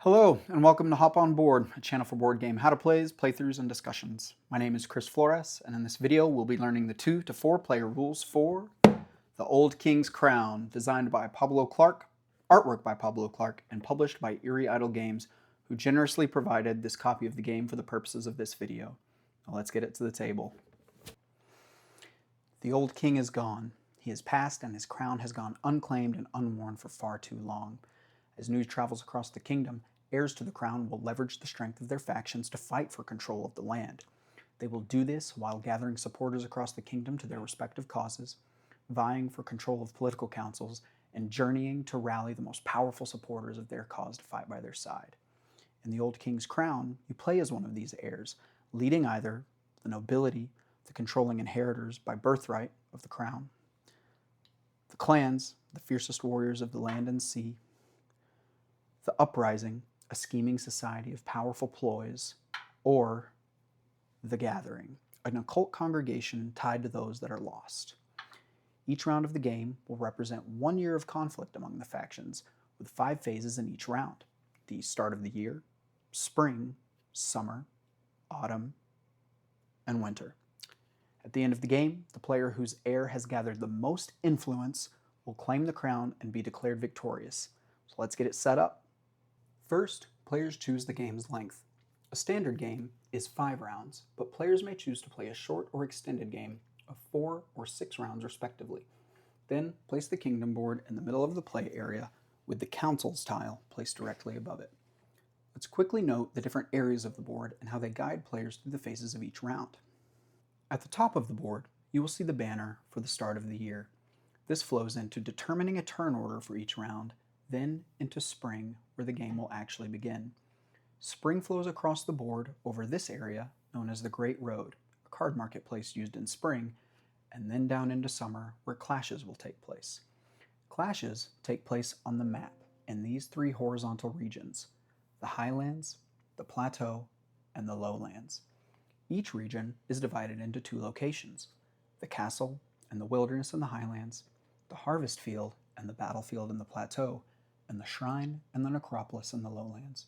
Hello, and welcome to Hop On Board, a channel for board game how-to-plays, playthroughs, and discussions. My name is Chris Flores, and in this video we'll be learning the 2 to 4 player rules for The Old King's Crown, designed by Pablo Clark, artwork by Pablo Clark, and published by Eerie Games, who generously provided this copy of the game for the purposes of this video. Now let's get it to the table. The old king is gone. He has passed, and his crown has gone unclaimed and unworn for far too long. As news travels across the kingdom, heirs to the crown will leverage the strength of their factions to fight for control of the land. They will do this while gathering supporters across the kingdom to their respective causes, vying for control of political councils, and journeying to rally the most powerful supporters of their cause to fight by their side. In the Old King's Crown, you play as one of these heirs, leading either the nobility, the controlling inheritors by birthright of the crown, the clans, the fiercest warriors of the land and sea, the uprising, a scheming society of powerful ploys, or the gathering, an occult congregation tied to those that are lost. Each round of the game will represent 1 year of conflict among the factions, with 5 phases in each round: the start of the year, spring, summer, autumn, and winter. At the end of the game, the player whose heir has gathered the most influence will claim the crown and be declared victorious. So let's get it set up. First, players choose the game's length. A standard game is 5 rounds, but players may choose to play a short or extended game of 4 or 6 rounds respectively. Then, place the kingdom board in the middle of the play area with the council's tile placed directly above it. Let's quickly note the different areas of the board and how they guide players through the phases of each round. At the top of the board, you will see the banner for the start of the year. This flows into determining a turn order for each round, then into spring, where the game will actually begin. Spring flows across the board over this area, known as the Great Road, a card marketplace used in spring, and then down into summer, where clashes will take place. Clashes take place on the map in these 3 horizontal regions: the highlands, the plateau, and the lowlands. Each region is divided into 2 locations: the castle and the wilderness in the highlands, the harvest field and the battlefield in the plateau, and the shrine and the necropolis in the lowlands.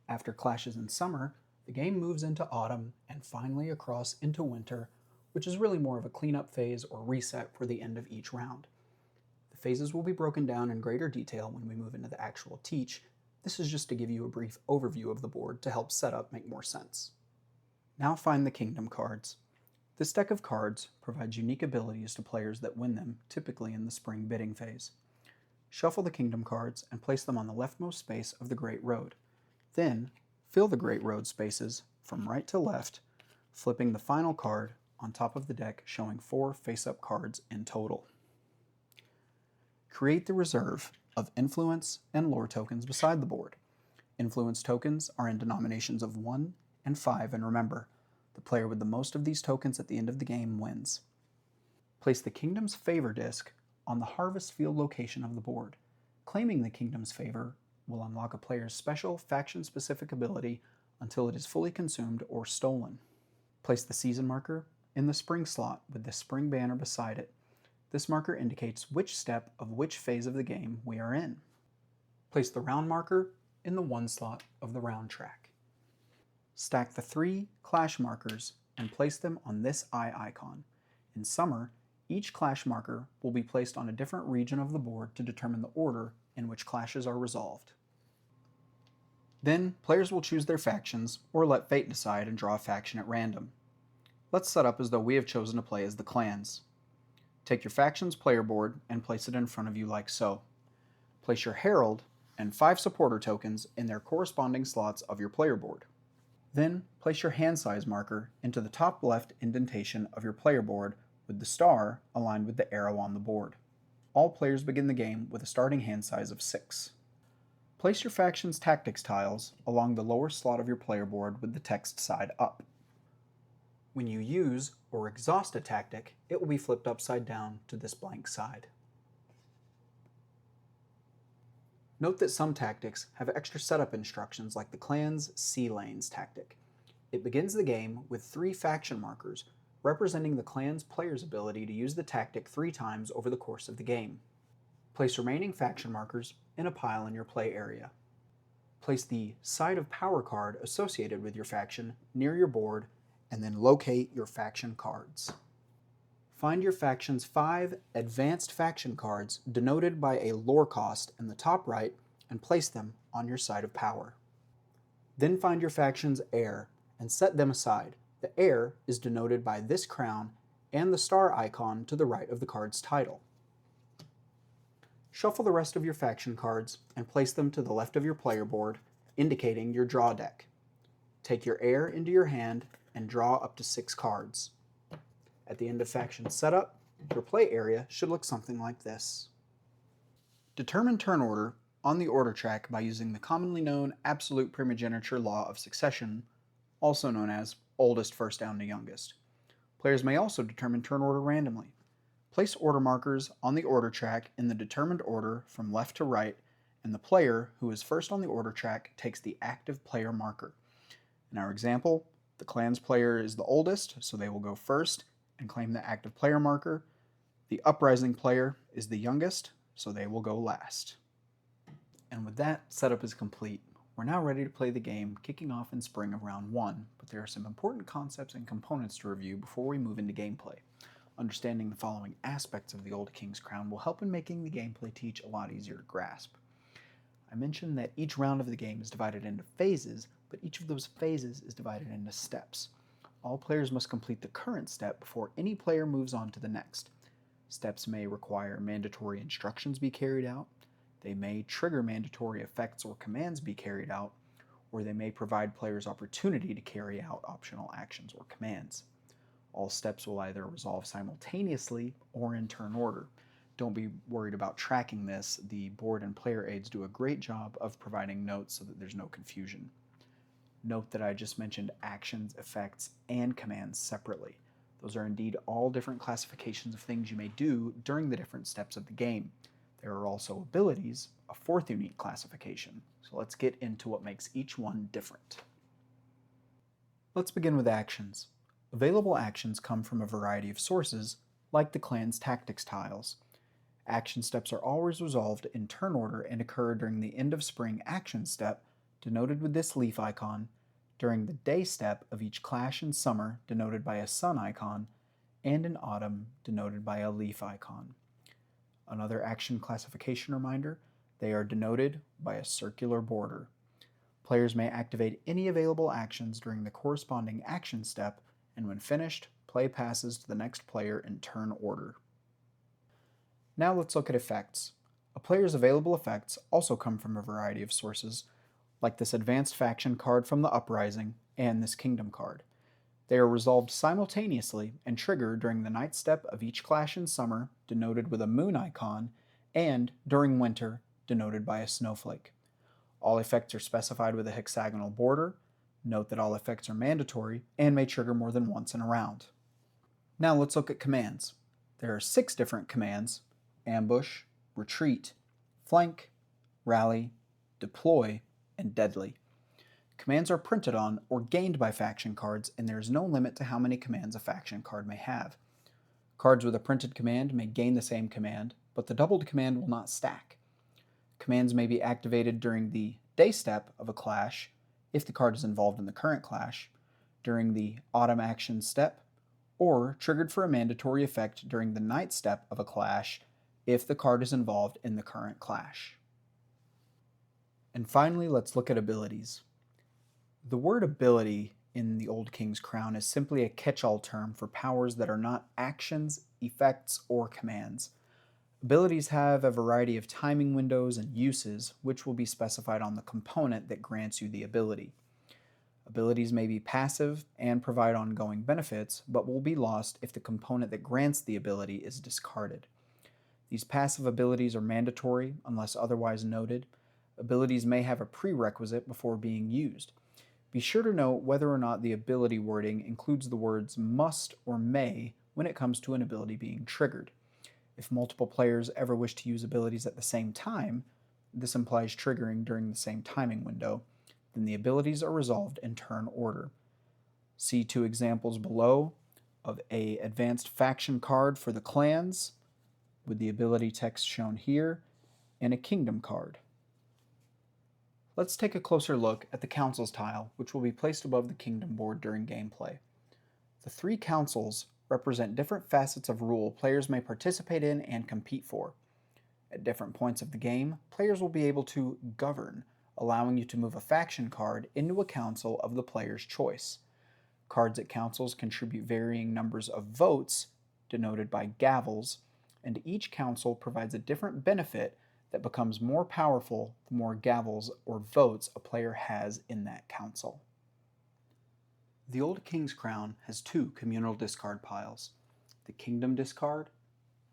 After clashes in summer, the game moves into autumn and finally across into winter, which is really more of a cleanup phase or reset for the end of each round. The phases will be broken down in greater detail when we move into the actual teach. This is just to give you a brief overview of the board to help setup make more sense. Now find the kingdom cards. This deck of cards provides unique abilities to players that win them, typically in the spring bidding phase. Shuffle the kingdom cards and place them on the leftmost space of the Great Road. Then, fill the Great Road spaces from right to left, flipping the final card on top of the deck, showing 4 face-up cards in total. Create the reserve of influence and lore tokens beside the board. Influence tokens are in denominations of 1 and 5, and remember, the player with the most of these tokens at the end of the game wins. Place the Kingdom's Favour disc on the harvest field location of the board. Claiming the Kingdom's Favour will unlock a player's special faction-specific ability until it is fully consumed or stolen. Place the season marker in the spring slot with the spring banner beside it. This marker indicates which step of which phase of the game we are in. Place the round marker in the 1 slot of the round track. Stack the 3 clash markers and place them on this eye icon. In summer, each clash marker will be placed on a different region of the board to determine the order in which clashes are resolved. Then, players will choose their factions, or let fate decide and draw a faction at random. Let's set up as though we have chosen to play as the clans. Take your faction's player board and place it in front of you like so. Place your Herald and 5 supporter tokens in their corresponding slots of your player board. Then, place your hand size marker into the top left indentation of your player board with the star aligned with the arrow on the board. All players begin the game with a starting hand size of 6. Place your faction's tactics tiles along the lower slot of your player board with the text side up. When you use or exhaust a tactic, it will be flipped upside down to this blank side. Note that some tactics have extra setup instructions, like the clan's Sea Lanes tactic. It begins the game with 3 faction markers, representing the clan's player's ability to use the tactic 3 times over the course of the game. Place remaining faction markers in a pile in your play area. Place the Side of Power card associated with your faction near your board, and then locate your faction cards. Find your faction's 5 advanced faction cards denoted by a lore cost in the top right and place them on your Side of Power. Then find your faction's heir and set them aside. The heir is denoted by this crown and the star icon to the right of the card's title. Shuffle the rest of your faction cards and place them to the left of your player board, indicating your draw deck. Take your heir into your hand and draw up to 6 cards. At the end of faction setup, your play area should look something like this. Determine turn order on the order track by using the commonly known absolute primogeniture law of succession, also known as oldest first down to youngest. Players may also determine turn order randomly. Place order markers on the order track in the determined order from left to right, and the player who is first on the order track takes the active player marker. In our example, the clan's player is the oldest, so they will go first and claim the active player marker. The uprising player is the youngest, so they will go last. And with that, setup is complete. We're now ready to play the game, kicking off in spring of round 1, but there are some important concepts and components to review before we move into gameplay. Understanding the following aspects of the Old King's Crown will help in making the gameplay teach a lot easier to grasp. I mentioned that each round of the game is divided into phases, but each of those phases is divided into steps. All players must complete the current step before any player moves on to the next. Steps may require mandatory instructions be carried out, they may trigger mandatory effects or commands be carried out, or they may provide players opportunity to carry out optional actions or commands. All steps will either resolve simultaneously or in turn order. Don't be worried about tracking this. The board and player aids do a great job of providing notes so that there's no confusion. Note that I just mentioned actions, effects, and commands separately. Those are indeed all different classifications of things you may do during the different steps of the game. There are also abilities, a 4th unique classification. So let's get into what makes each one different. Let's begin with actions. Available actions come from a variety of sources, like the clan's tactics tiles. Action steps are always resolved in turn order and occur during the end of spring action step, denoted with this leaf icon, during the day step of each clash in summer, denoted by a sun icon, and in autumn, denoted by a leaf icon. Another action classification reminder, they are denoted by a circular border. Players may activate any available actions during the corresponding action step, and when finished, play passes to the next player in turn order. Now let's look at effects. A player's available effects also come from a variety of sources, like this advanced faction card from the Uprising and this Kingdom card. They are resolved simultaneously and trigger during the night step of each clash in summer, denoted with a moon icon, and during winter, denoted by a snowflake. All effects are specified with a hexagonal border. Note that all effects are mandatory and may trigger more than once in a round. Now let's look at commands. There are 6 different commands: ambush, retreat, flank, rally, deploy, and deadly. Commands are printed on or gained by faction cards, and there is no limit to how many commands a faction card may have. Cards with a printed command may gain the same command, but the doubled command will not stack. Commands may be activated during the day step of a clash, if the card is involved in the current clash, during the autumn action step, or triggered for a mandatory effect during the night step of a clash, if the card is involved in the current clash. And finally, let's look at abilities. The word ability in the Old King's Crown is simply a catch-all term for powers that are not actions, effects, or commands. Abilities have a variety of timing windows and uses, which will be specified on the component that grants you the ability. Abilities may be passive and provide ongoing benefits, but will be lost if the component that grants the ability is discarded. These passive abilities are mandatory unless otherwise noted. Abilities may have a prerequisite before being used. Be sure to note whether or not the ability wording includes the words must or may when it comes to an ability being triggered. If multiple players ever wish to use abilities at the same time, this implies triggering during the same timing window, then the abilities are resolved in turn order. See 2 examples below of an advanced faction card for the clans, with the ability text shown here, and a kingdom card. Let's take a closer look at the Councils tile, which will be placed above the Kingdom board during gameplay. The 3 councils represent different facets of rule players may participate in and compete for. At different points of the game, players will be able to govern, allowing you to move a faction card into a council of the player's choice. Cards at councils contribute varying numbers of votes, denoted by gavels, and each council provides a different benefit that becomes more powerful the more gavels or votes a player has in that council. The Old King's Crown has 2 communal discard piles, the Kingdom discard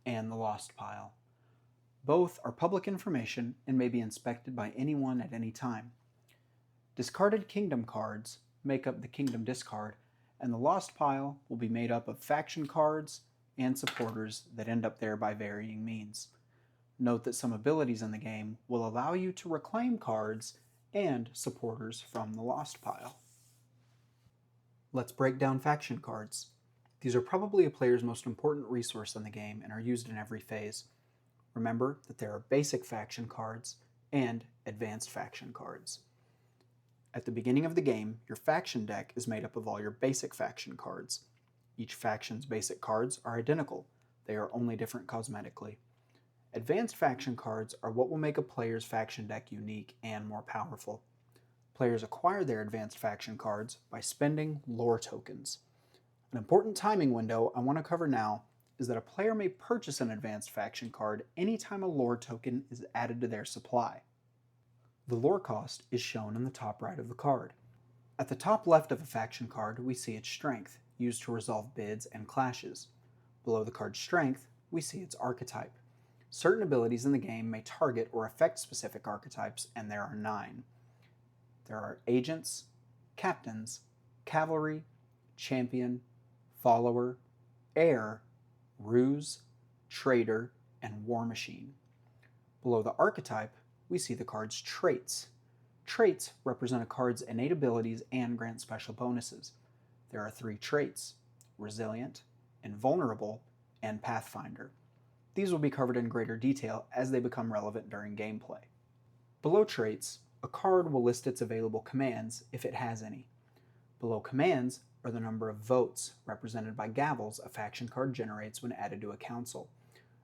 and the Lost pile. Both are public information and may be inspected by anyone at any time. Discarded Kingdom cards make up the Kingdom discard, and the Lost pile will be made up of faction cards and supporters that end up there by varying means. Note that some abilities in the game will allow you to reclaim cards and supporters from the Lost pile. Let's break down faction cards. These are probably a player's most important resource in the game and are used in every phase. Remember that there are basic faction cards and advanced faction cards. At the beginning of the game, your faction deck is made up of all your basic faction cards. Each faction's basic cards are identical. They are only different cosmetically. Advanced faction cards are what will make a player's faction deck unique and more powerful. Players acquire their advanced faction cards by spending lore tokens. An important timing window I want to cover now is that a player may purchase an advanced faction card anytime a lore token is added to their supply. The lore cost is shown in the top right of the card. At the top left of a faction card, we see its strength, used to resolve bids and clashes. Below the card's strength, we see its archetype. Certain abilities in the game may target or affect specific archetypes, and there are 9. There are Agents, Captains, Cavalry, Champion, Follower, Heir, Ruse, Traitor, and War Machine. Below the archetype, we see the card's traits. Traits represent a card's innate abilities and grant special bonuses. There are 3 traits: Resilient, Invulnerable, and Pathfinder. These will be covered in greater detail as they become relevant during gameplay. Below traits, a card will list its available commands if it has any. Below commands are the number of votes, represented by gavels a faction card generates when added to a council.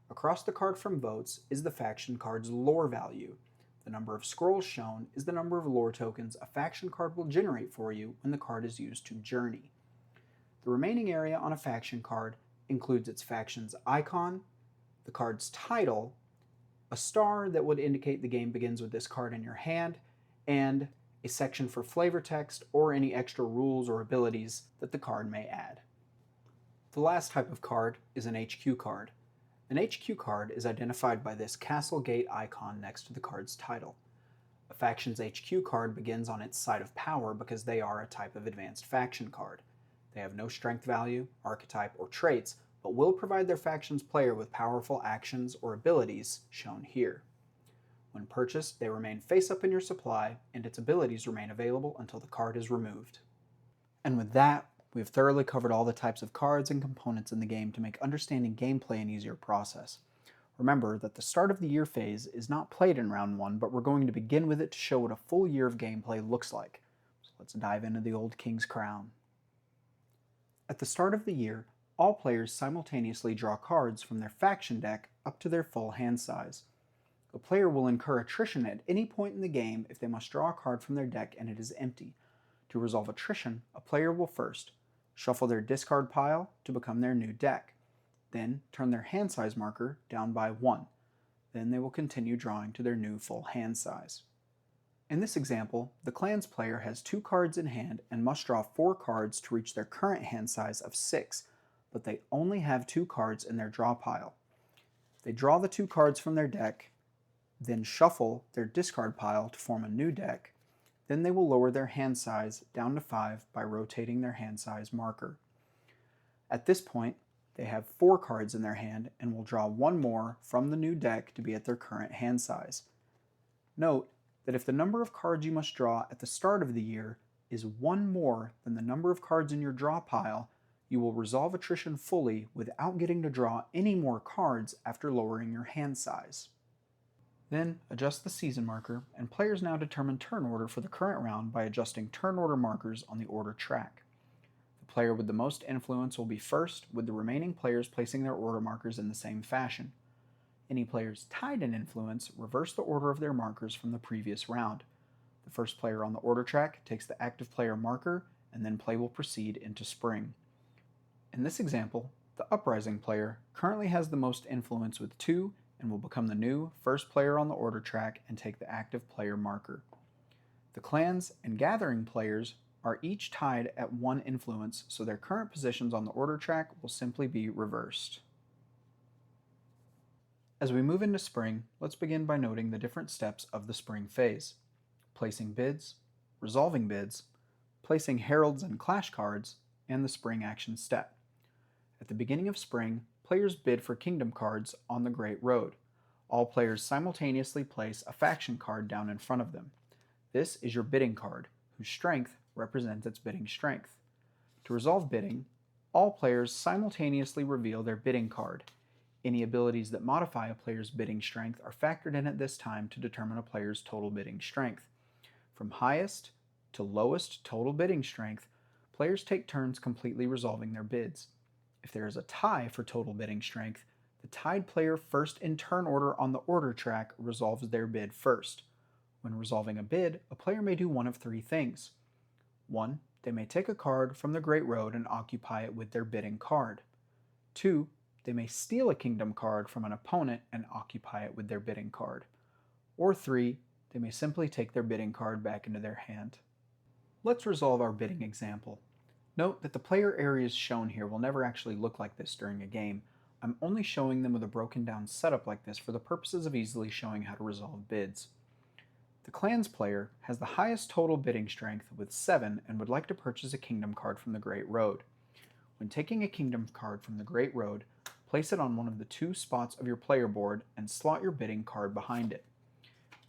Across the card from votes is the faction card's lore value. The number of scrolls shown is the number of lore tokens a faction card will generate for you when the card is used to journey. The remaining area on a faction card includes its faction's icon, the card's title, a star that would indicate the game begins with this card in your hand, and a section for flavor text or any extra rules or abilities that the card may add. The last type of card is an HQ card. An HQ card is identified by this castle gate icon next to the card's title. A faction's HQ card begins on its side of power because they are a type of advanced faction card. They have no strength value, archetype, or traits, but will provide their faction's player with powerful actions or abilities shown here. When purchased, they remain face up in your supply, and its abilities remain available until the card is removed. And with that, we've thoroughly covered all the types of cards and components in the game to make understanding gameplay an easier process. Remember that the start of the year phase is not played in round 1, but we're going to begin with it to show what a full year of gameplay looks like. So let's dive into the Old King's Crown. At the start of the year, all players simultaneously draw cards from their faction deck up to their full hand size. A player will incur attrition at any point in the game if they must draw a card from their deck and it is empty. To resolve attrition, a player will first shuffle their discard pile to become their new deck, then turn their hand size marker down by 1. Then they will continue drawing to their new full hand size. In this example, the Clans player has 2 cards in hand and must draw 4 cards to reach their current hand size of 6, but they only have 2 cards in their draw pile. They draw the 2 cards from their deck, then shuffle their discard pile to form a new deck. Then they will lower their hand size down to 5 by rotating their hand size marker. At this point, they have 4 cards in their hand and will draw 1 more from the new deck to be at their current hand size. Note that if the number of cards you must draw at the start of the year is 1 more than the number of cards in your draw pile, you will resolve attrition fully without getting to draw any more cards after lowering your hand size. Then adjust the season marker, and players now determine turn order for the current round by adjusting turn order markers on the order track. The player with the most influence will be first, with the remaining players placing their order markers in the same fashion. Any players tied in influence reverse the order of their markers from the previous round. The first player on the order track takes the active player marker, and then play will proceed into spring. In this example, the uprising player currently has the most influence with 2 and will become the new first player on the order track and take the active player marker. The clans and gathering players are each tied at 1 influence, so their current positions on the order track will simply be reversed. As we move into spring, let's begin by noting the different steps of the spring phase: placing bids, resolving bids, placing heralds and clash cards, and the spring action step. At the beginning of spring, players bid for kingdom cards on the Great Road. All players simultaneously place a faction card down in front of them. This is your bidding card, whose strength represents its bidding strength. To resolve bidding, all players simultaneously reveal their bidding card. Any abilities that modify a player's bidding strength are factored in at this time to determine a player's total bidding strength. From highest to lowest total bidding strength, players take turns completely resolving their bids. If there is a tie for total bidding strength, the tied player first in turn order on the order track resolves their bid first. When resolving a bid, a player may do one of 3 things. 1. They may take a card from the Great Road and occupy it with their bidding card. 2. They may steal a kingdom card from an opponent and occupy it with their bidding card. Or 3. They may simply take their bidding card back into their hand. Let's resolve our bidding example. Note that the player areas shown here will never actually look like this during a game. I'm only showing them with a broken down setup like this for the purposes of easily showing how to resolve bids. The clans player has the highest total bidding strength with 7 and would like to purchase a kingdom card from the Great Road. When taking a kingdom card from the Great Road, place it on one of the 2 spots of your player board and slot your bidding card behind it.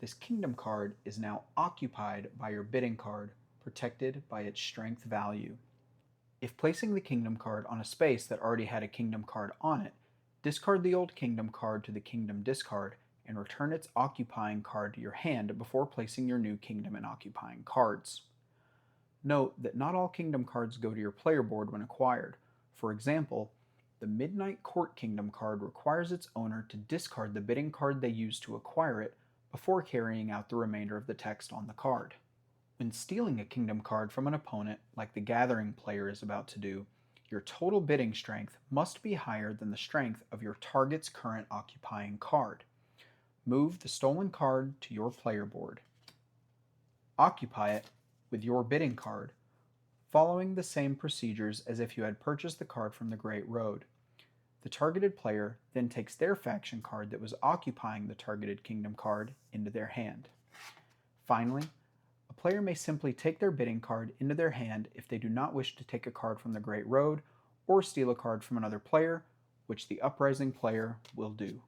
This kingdom card is now occupied by your bidding card, protected by its strength value. If placing the kingdom card on a space that already had a kingdom card on it, discard the old kingdom card to the kingdom discard and return its occupying card to your hand before placing your new kingdom and occupying cards. Note that not all kingdom cards go to your player board when acquired. For example, the Midnight Court kingdom card requires its owner to discard the bidding card they used to acquire it before carrying out the remainder of the text on the card. When stealing a kingdom card from an opponent, like the gathering player is about to do, your total bidding strength must be higher than the strength of your target's current occupying card. Move the stolen card to your player board. Occupy it with your bidding card, following the same procedures as if you had purchased the card from the Great Road. The targeted player then takes their faction card that was occupying the targeted kingdom card into their hand. Finally, a player may simply take their bidding card into their hand if they do not wish to take a card from the Great Road or steal a card from another player, which the uprising player will do.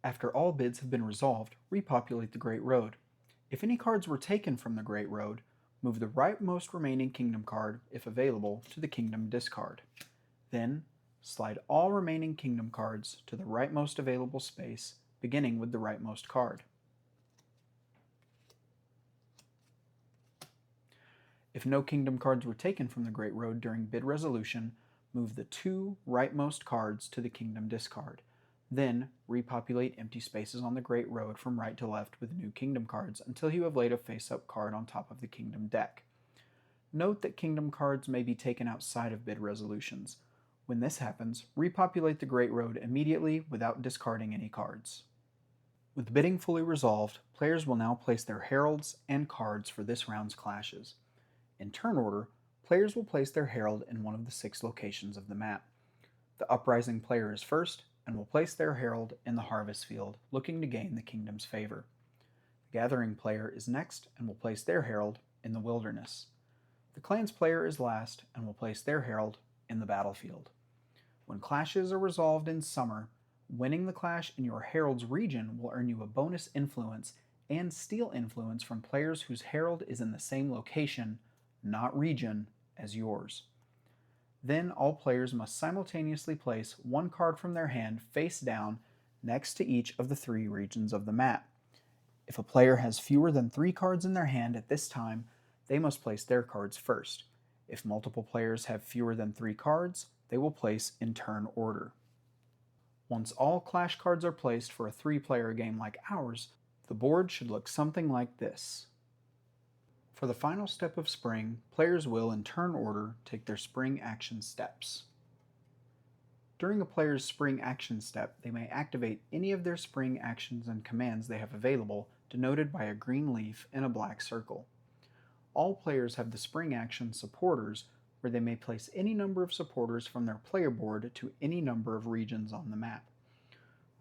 After all bids have been resolved, repopulate the Great Road. If any cards were taken from the Great Road, move the rightmost remaining kingdom card, if available, to the kingdom discard. Then, slide all remaining kingdom cards to the rightmost available space, beginning with the rightmost card. If no kingdom cards were taken from the Great Road during bid resolution, move the 2 rightmost cards to the kingdom discard. Then, repopulate empty spaces on the Great Road from right to left with new kingdom cards until you have laid a face-up card on top of the kingdom deck. Note that kingdom cards may be taken outside of bid resolutions. When this happens, repopulate the Great Road immediately without discarding any cards. With bidding fully resolved, players will now place their heralds and cards for this round's clashes. In turn order, players will place their herald in one of the 6 locations of the map. The uprising player is first and will place their herald in the harvest field, looking to gain the kingdom's favor. The gathering player is next and will place their herald in the wilderness. The clans player is last and will place their herald in the battlefield. When clashes are resolved in summer, winning the clash in your herald's region will earn you a bonus influence and steal influence from players whose herald is in the same location, not region, as yours. Then all players must simultaneously place 1 card from their hand face down next to each of the 3 regions of the map. If a player has fewer than 3 cards in their hand at this time, they must place their cards first. If multiple players have fewer than 3 cards, they will place in turn order. Once all Clash cards are placed for a 3-player game like ours, the board should look something like this. For the final step of Spring, players will, in turn order, take their Spring action steps. During a player's Spring action step, they may activate any of their Spring actions and commands they have available, denoted by a green leaf and a black circle. All players have the Spring action Supporters, where they may place any number of supporters from their player board to any number of regions on the map.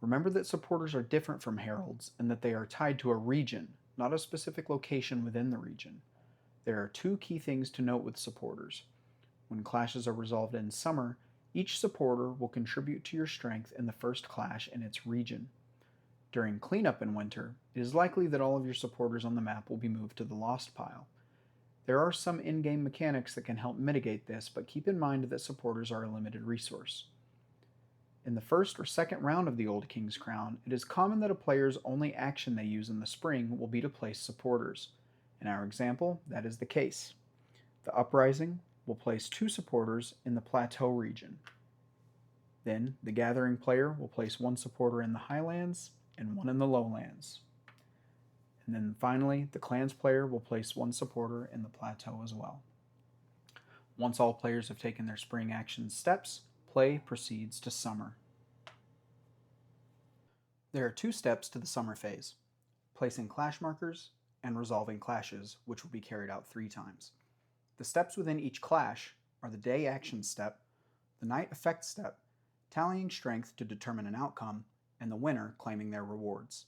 Remember that supporters are different from heralds in that they are tied to a region, not a specific location within the region. There are 2 key things to note with supporters. When clashes are resolved in summer, each supporter will contribute to your strength in the first clash in its region. During cleanup in winter, it is likely that all of your supporters on the map will be moved to the lost pile. There are some in-game mechanics that can help mitigate this, but keep in mind that supporters are a limited resource. In the first or second round of the Old King's Crown, it is common that a player's only action they use in the spring will be to place supporters. In our example, that is the case. The Uprising will place 2 supporters in the Plateau region. Then, the Gathering player will place 1 supporter in the Highlands and 1 in the Lowlands. And then finally, the Clans player will place 1 supporter in the Plateau as well. Once all players have taken their Spring action steps, play proceeds to Summer. There are 2 steps to the Summer phase: placing clash markers and resolving clashes, which will be carried out 3 times. The steps within each clash are the Day action step, the Night effect step, tallying strength to determine an outcome, and the winner claiming their rewards.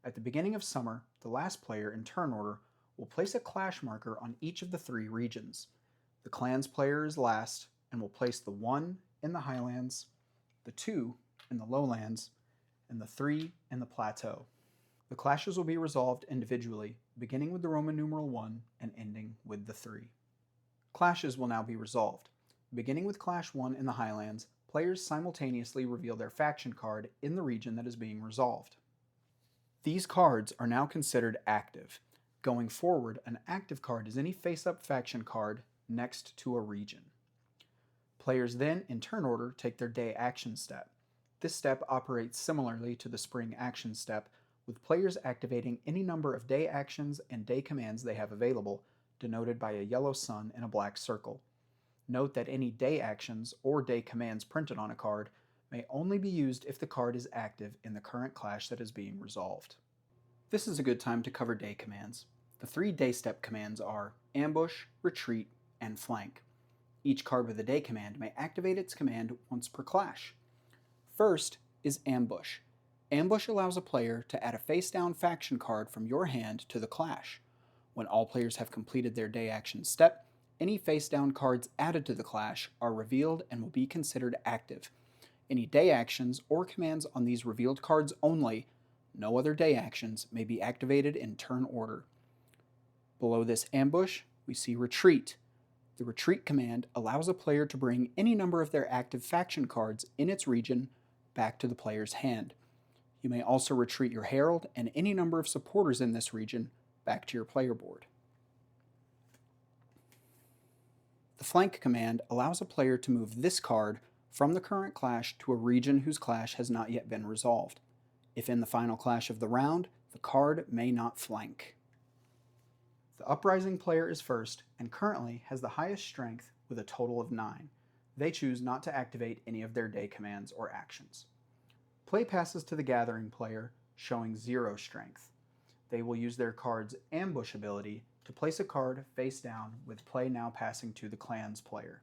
At the beginning of Summer, the last player in turn order will place a clash marker on each of the 3 regions. The Clans player is last and will place the 1 in the Highlands, the 2 in the Lowlands, and the 3 in the Plateau. The clashes will be resolved individually, beginning with the Roman numeral 1 and ending with the 3. Clashes will now be resolved. Beginning with Clash 1 in the Highlands, players simultaneously reveal their faction card in the region that is being resolved. These cards are now considered active. Going forward, an active card is any face-up faction card next to a region. Players then, in turn order, take their Day action step. This step operates similarly to the Spring action step, with players activating any number of day actions and day commands they have available, denoted by a yellow sun and a black circle. Note that any day actions or day commands printed on a card may only be used if the card is active in the current clash that is being resolved. This is a good time to cover day commands. The 3 day step commands are Ambush, Retreat, and Flank. Each card with a day command may activate its command once per clash. First is Ambush. Ambush allows a player to add a face-down faction card from your hand to the clash. When all players have completed their day action step, any face-down cards added to the clash are revealed and will be considered active. Any day actions or commands on these revealed cards only, no other day actions, may be activated in turn order. Below this Ambush, we see Retreat. The Retreat command allows a player to bring any number of their active faction cards in its region back to the player's hand. You may also retreat your Herald and any number of supporters in this region back to your player board. The Flank command allows a player to move this card from the current clash to a region whose clash has not yet been resolved. If in the final clash of the round, the card may not flank. The Uprising player is first and currently has the highest strength with a total of 9. They choose not to activate any of their day commands or actions. Play passes to the Gathering player, showing 0 strength. They will use their card's Ambush ability to place a card face down, with play now passing to the Clans player.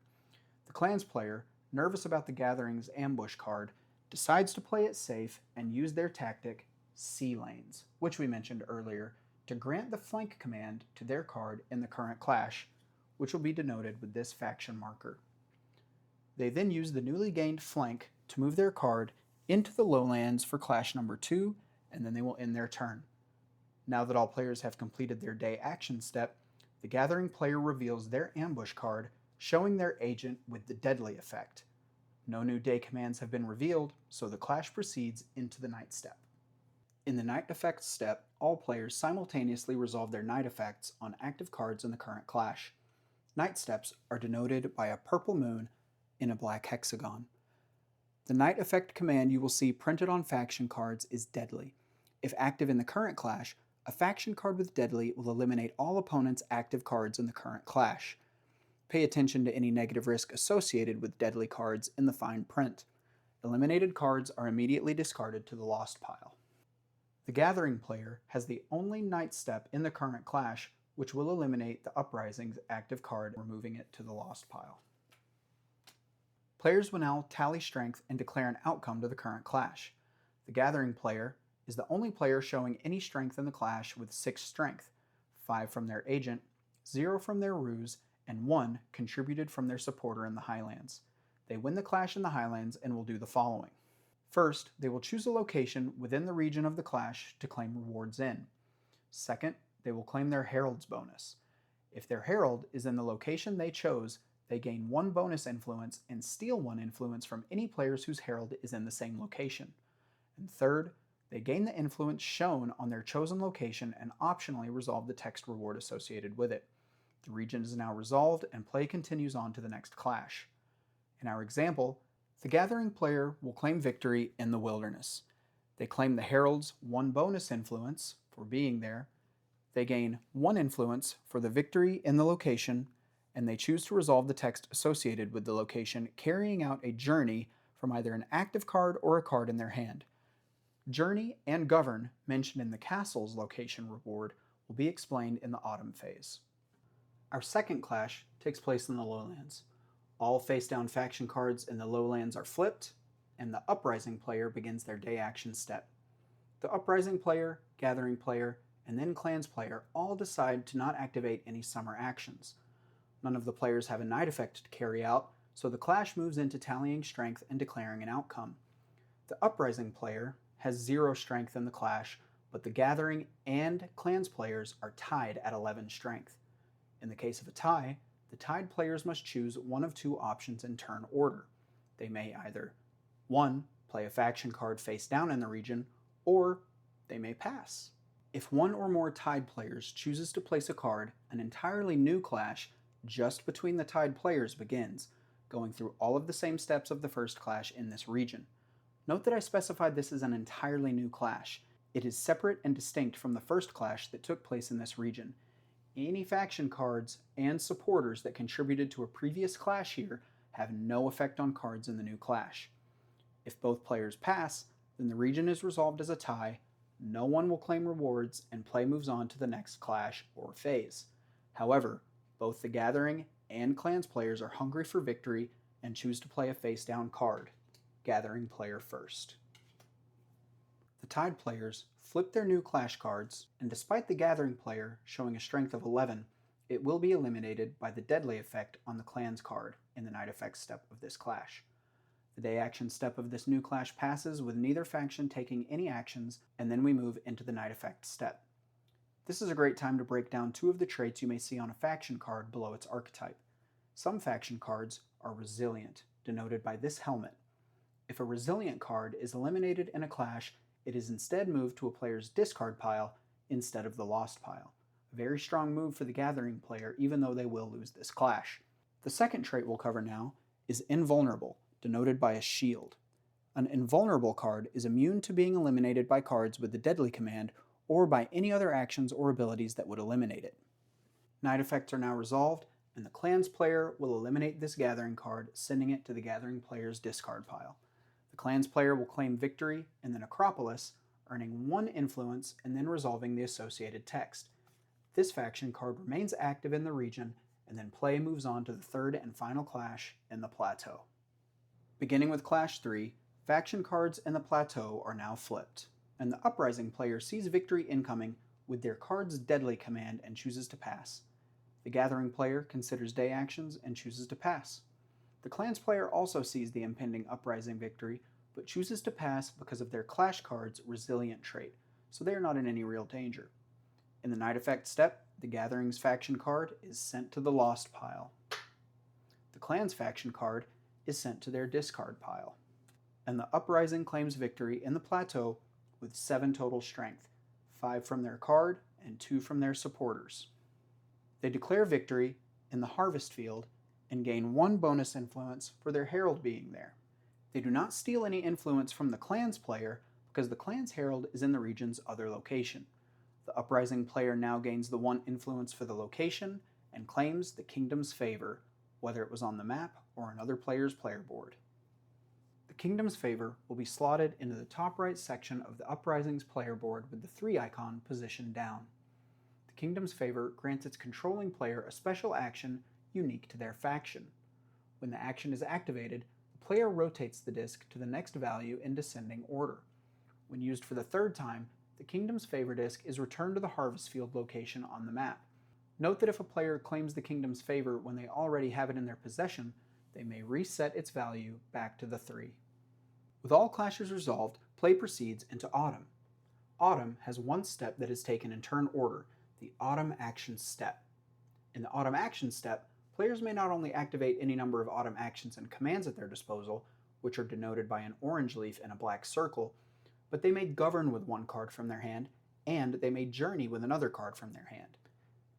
The Clans player, nervous about the Gathering's Ambush card, decides to play it safe and use their tactic, Sea Lanes, which we mentioned earlier, to grant the Flank command to their card in the current clash, which will be denoted with this faction marker. They then use the newly gained Flank to move their card into the Lowlands for clash number 2, and then they will end their turn. Now that all players have completed their day action step, the Gathering player reveals their Ambush card, showing their agent with the Deadly effect. No new day commands have been revealed, so the clash proceeds into the night step. In the night effects step, all players simultaneously resolve their night effects on active cards in the current clash. Night steps are denoted by a purple moon in a black hexagon. The night effect command you will see printed on faction cards is Deadly. If active in the current clash, a faction card with Deadly will eliminate all opponents' active cards in the current clash. Pay attention to any negative risk associated with Deadly cards in the fine print. Eliminated cards are immediately discarded to the lost pile. The Gathering player has the only night step in the current clash, which will eliminate the Uprising's active card, removing it to the lost pile. Players will now tally strength and declare an outcome to the current clash. The Gathering player is the only player showing any strength in the clash with 6 strength, 5 from their agent, 0 from their ruse, and 1 contributed from their supporter in the Highlands. They win the clash in the Highlands and will do the following. First, they will choose a location within the region of the clash to claim rewards in. Second, they will claim their Heralds bonus. If their Herald is in the location they chose, they gain 1 bonus influence and steal 1 influence from any players whose Herald is in the same location. And third, they gain the influence shown on their chosen location and optionally resolve the text reward associated with it. The region is now resolved and play continues on to the next clash. In our example, the Gathering player will claim victory in the Wilderness. They claim the Herald's 1 bonus influence for being there. They gain 1 influence for the victory in the location, and they choose to resolve the text associated with the location, carrying out a journey from either an active card or a card in their hand. Journey and Govern, mentioned in the castle's location reward, will be explained in the autumn phase. Our second clash takes place in the Lowlands. All face-down faction cards in the Lowlands are flipped, and the Uprising player begins their day action step. The Uprising player, Gathering player, and then Clans player all decide to not activate any summer actions. None of the players have a night effect to carry out, so the clash moves into tallying strength and declaring an outcome. The Uprising player has 0 strength in the clash, but the Gathering and Clans players are tied at 11 strength. In the case of a tie, the tied players must choose one of 2 options in turn order. They may either 1. Play a faction card face down in the region, or they may pass. If one or more tied players chooses to place a card, an entirely new clash just between the tied players begins, going through all of the same steps of the first clash in this region. Note that I specified this as an entirely new clash. It is separate and distinct from the first clash that took place in this region. Any faction cards and supporters that contributed to a previous clash here have no effect on cards in the new clash. If both players pass, then the region is resolved as a tie, no one will claim rewards, and play moves on to the next clash or phase. However, both the Gathering and Clans players are hungry for victory and choose to play a face-down card. Gathering player first. The tied players flip their new clash cards, and despite the Gathering player showing a strength of 11, it will be eliminated by the Deadly effect on the Clans card in the night effects step of this clash. The day action step of this new clash passes with neither faction taking any actions, and then we move into the night effect step. This is a great time to break down 2 of the traits you may see on a faction card below its archetype. Some faction cards are resilient, denoted by this helmet. If a resilient card is eliminated in a clash, it is instead moved to a player's discard pile instead of the lost pile. A very strong move for the Gathering player, even though they will lose this clash. The second trait we'll cover now is Invulnerable, denoted by a shield. An Invulnerable card is immune to being eliminated by cards with the Deadly command or by any other actions or abilities that would eliminate it. Night effects are now resolved, and the Clans player will eliminate this Gathering card, sending it to the Gathering player's discard pile. The Clans player will claim victory in the Necropolis, earning 1 influence and then resolving the associated text. This faction card remains active in the region, and then play moves on to the third and final clash in the Plateau. Beginning with Clash 3, faction cards in the Plateau are now flipped, and the Uprising player sees victory incoming with their card's Deadly command and chooses to pass. The Gathering player considers day actions and chooses to pass. The Clans player also sees the impending Uprising victory, but chooses to pass because of their Clash card's Resilient trait, so they are not in any real danger. In the Night Effect step, the Gathering's faction card is sent to the Lost pile. The Clans faction card is sent to their discard pile. And the Uprising claims victory in the plateau with 7 total strength, 5 from their card and 2 from their supporters. They declare victory in the harvest field and gain 1 bonus influence for their herald being there. They do not steal any influence from the clan's player because the clan's herald is in the region's other location. The Uprising player now gains the 1 influence for the location and claims the kingdom's favor, whether it was on the map or another player's player board. The kingdom's favor will be slotted into the top right section of the Uprising's player board with the 3 icon positioned down. The kingdom's favor grants its controlling player a special action unique to their faction. When the action is activated, the player rotates the disc to the next value in descending order. When used for the 3rd time, the kingdom's favor disc is returned to the harvest field location on the map. Note that if a player claims the kingdom's favor when they already have it in their possession, they may reset its value back to the 3. With all clashes resolved, play proceeds into Autumn. Autumn has 1 step that is taken in turn order, the Autumn Action Step. In the Autumn Action Step, players may not only activate any number of Autumn actions and commands at their disposal, which are denoted by an orange leaf and a black circle, but they may govern with 1 card from their hand, and they may journey with another card from their hand.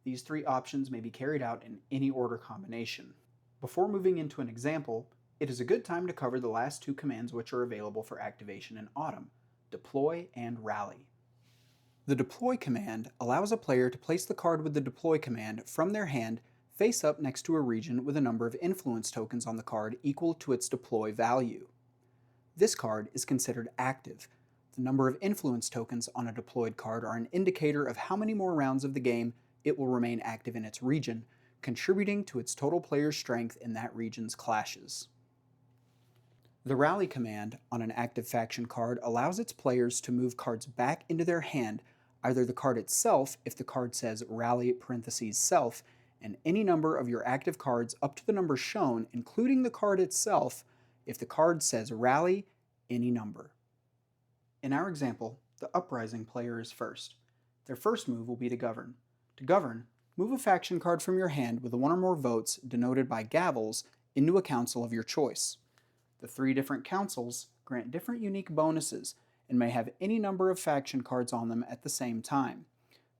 These 3 options may be carried out in any order combination. Before moving into an example, it is a good time to cover the last 2 commands which are available for activation in Autumn, Deploy and Rally. The Deploy command allows a player to place the card with the Deploy command from their hand face up next to a region with a number of influence tokens on the card equal to its Deploy value. This card is considered active. The number of influence tokens on a deployed card are an indicator of how many more rounds of the game it will remain active in its region, contributing to its total player strength in that region's clashes. The Rally command on an active faction card allows its players to move cards back into their hand, either the card itself if the card says Rally (self), and any number of your active cards up to the number shown, including the card itself, if the card says Rally any number. In our example, the Uprising player is first. Their first move will be to govern. To govern, move a faction card from your hand with 1 or more votes denoted by gavels into a council of your choice. The 3 different councils grant different unique bonuses and may have any number of faction cards on them at the same time.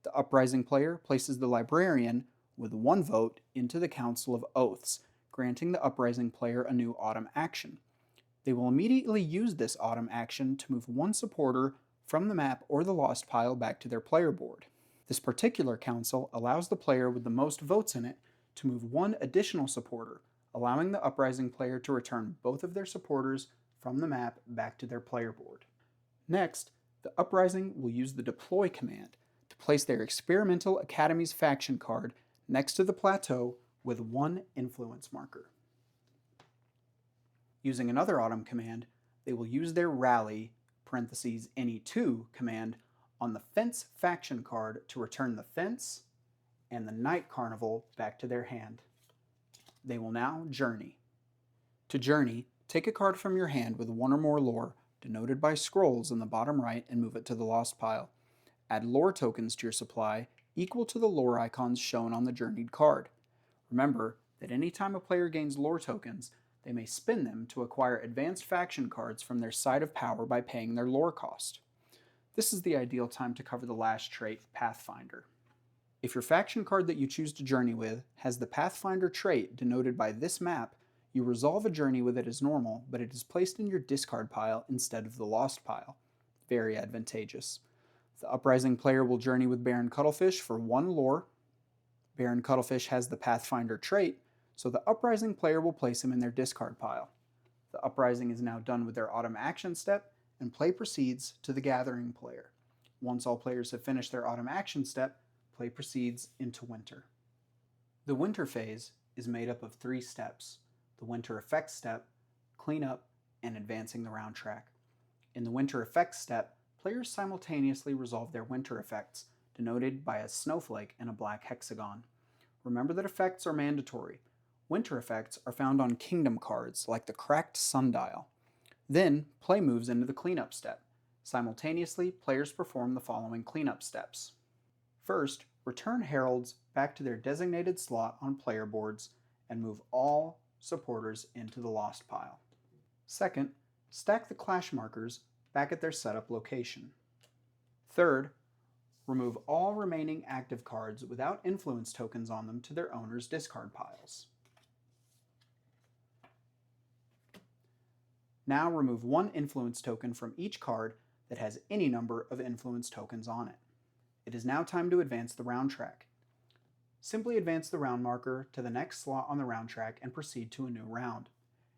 The Uprising player places the Librarian with 1 vote into the Council of Oaths, granting the Uprising player a new Autumn action. They will immediately use this Autumn action to move 1 supporter from the map or the Lost pile back to their player board. This particular council allows the player with the most votes in it to move 1 additional supporter, allowing the Uprising player to return both of their supporters from the map back to their player board. Next, the Uprising will use the Deploy command to place their Experimental Academy's faction card next to the plateau with 1 influence marker. Using another Autumn command, they will use their Rally (NE2) command on the Fence faction card to return the Fence and the Night Carnival back to their hand. They will now journey. To journey, take a card from your hand with 1 or more lore, denoted by scrolls in the bottom right, and move it to the Lost pile. Add lore tokens to your supply equal to the lore icons shown on the journeyed card. Remember that anytime a player gains lore tokens, they may spend them to acquire advanced faction cards from their side of power by paying their lore cost. This is the ideal time to cover the last trait, Pathfinder. If your faction card that you choose to journey with has the Pathfinder trait denoted by this map, you resolve a journey with it as normal, but it is placed in your discard pile instead of the Lost pile. Very advantageous. The Uprising player will journey with Baron Cuttlefish for 1 lore. Baron Cuttlefish has the Pathfinder trait, so the Uprising player will place him in their discard pile. The Uprising is now done with their Autumn action step, and play proceeds to the Gathering player. Once all players have finished their Autumn action step, play proceeds into Winter. The Winter phase is made up of 3 steps: the Winter Effects step, Cleanup, and Advancing the round track. In the Winter Effects step, players simultaneously resolve their winter effects, denoted by a snowflake and a black hexagon. Remember that effects are mandatory. Winter effects are found on kingdom cards, like the Cracked Sundial. Then, play moves into the Cleanup step. Simultaneously, players perform the following cleanup steps. First, return Heralds back to their designated slot on player boards and move all supporters into the lost pile. Second, stack the clash markers back at their setup location. Third, remove all remaining active cards without influence tokens on them to their owner's discard piles. Now remove one influence token from each card that has any number of influence tokens on it. It is now time to advance the round track. Simply advance the round marker to the next slot on the round track and proceed to a new round.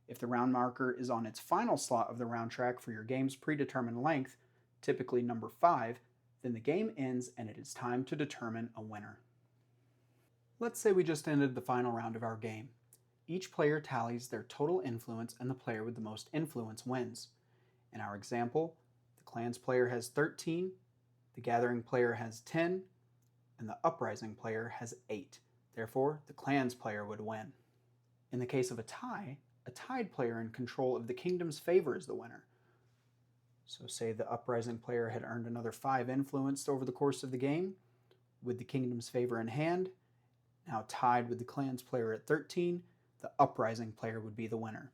If the round marker is on its final slot of the round track for your game's predetermined length, typically number 5, then the game ends and it is time to determine a winner. Let's say we just ended the final round of our game. Each player tallies their total influence and the player with the most influence wins. In our example, the Clans player has 13, the Gathering player has 10, and the Uprising player has 8. Therefore, the Clans player would win. In the case of a tie, a tied player in control of the Kingdom's Favour is the winner. So say the Uprising player had earned another 5 influence over the course of the game, with the Kingdom's Favour in hand, now tied with the Clans player at 13, the Uprising player would be the winner.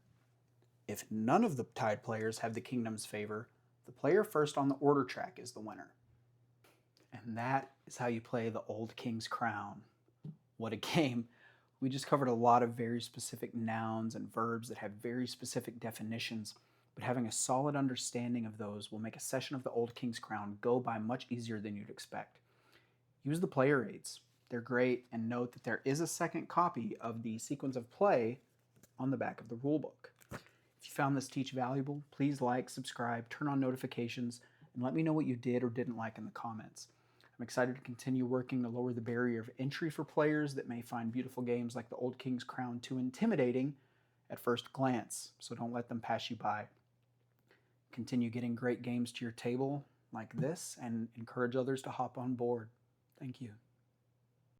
If none of the tied players have the Kingdom's Favour, the player first on the order track is the winner. And that is how you play the Old King's Crown. What a game! We just covered a lot of very specific nouns and verbs that have very specific definitions, but having a solid understanding of those will make a session of the Old King's Crown go by much easier than you'd expect. Use the player aids. They're great, and note that there is a second copy of the sequence of play on the back of the rulebook. If you found this teach valuable, please like, subscribe, turn on notifications, and let me know what you did or didn't like in the comments. I'm excited to continue working to lower the barrier of entry for players that may find beautiful games like the Old King's Crown too intimidating at first glance, so don't let them pass you by. Continue getting great games to your table like this and encourage others to hop on board. Thank you.